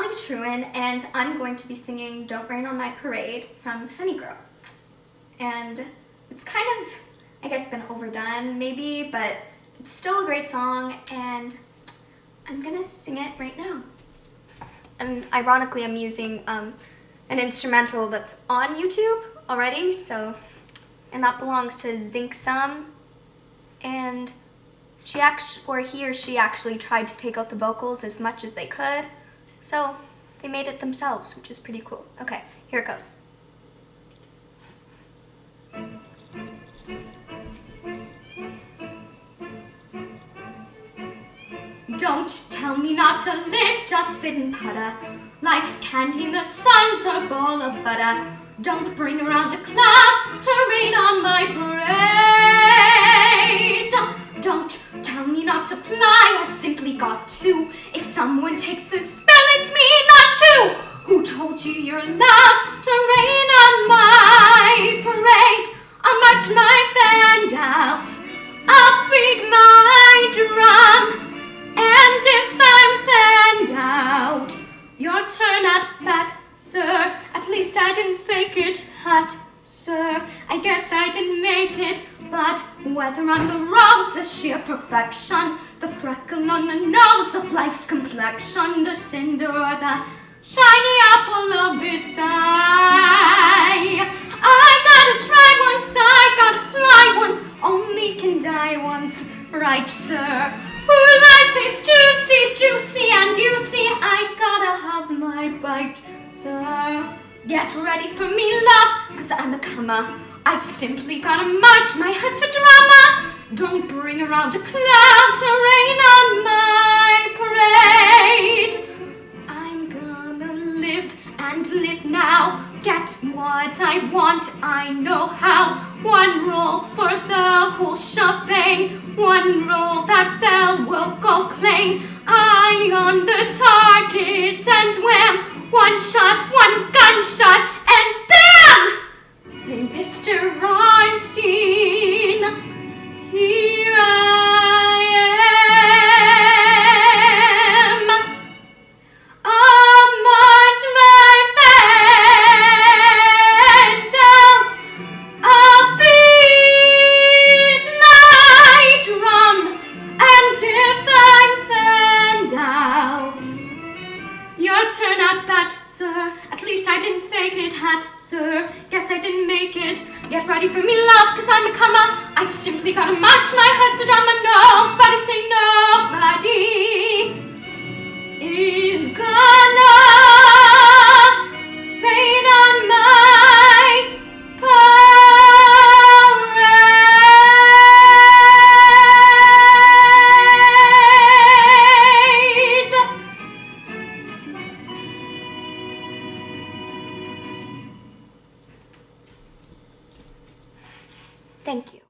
Allie Truan, and I'm going to be singing Don't Rain on My Parade from Funny Girl. And it's kind of, I guess, been overdone maybe, but it's still a great song, and I'm gonna sing it right now. And ironically, I'm using an instrumental that's on YouTube already, and that belongs to Zink Sum, and he or she actually tried to take out the vocals as much as they could, so they made it themselves, which is pretty cool. Okay, here it goes. Don't tell me not to live, just sit and putter. Life's candy, the sun's a ball of butter. Don't bring around a cloud to rain on my parade. Don't tell me not to fly, I've simply got to. If someone takes a spell, it's me, not you. Who told you you're allowed to rain on my parade? I'll march my band out, I'll beat my drum. And if I'm fanned out, your turn at bat, sir. At least I didn't fake it, hat, sir. I guess I didn't make it, but whether I'm the rose of sheer perfection, the freckle on the nose of life's complexion, the cinder or the shiny apple of its eye, I gotta try once, I gotta fly once, only can die once, right, sir? Ooh, life is juicy, juicy, and you see, I gotta have my bite, sir. Get ready for me, love, 'cause I'm a comer. I simply gotta march, my head's a drama. Don't bring around a cloud to rain on my parade. I'm gonna live and live now. Get what I want, I know how. One roll for the whole shebang. One roll, that bell will go clang. Eye on the target and wham. One shot, one gunshot, and bam! Hey, Mr. Arnstein, here I am. I'll march my band out. I'll beat my drum. And if I'm fanned out, your turn at bat, sir. At least I didn't fake it, hat, sir. Guess I didn't make it. Get ready for me, love, 'cause I'm a comer. I simply gotta march my head to drama. Nobody say nobody is gonna rain on my parade. Thank you.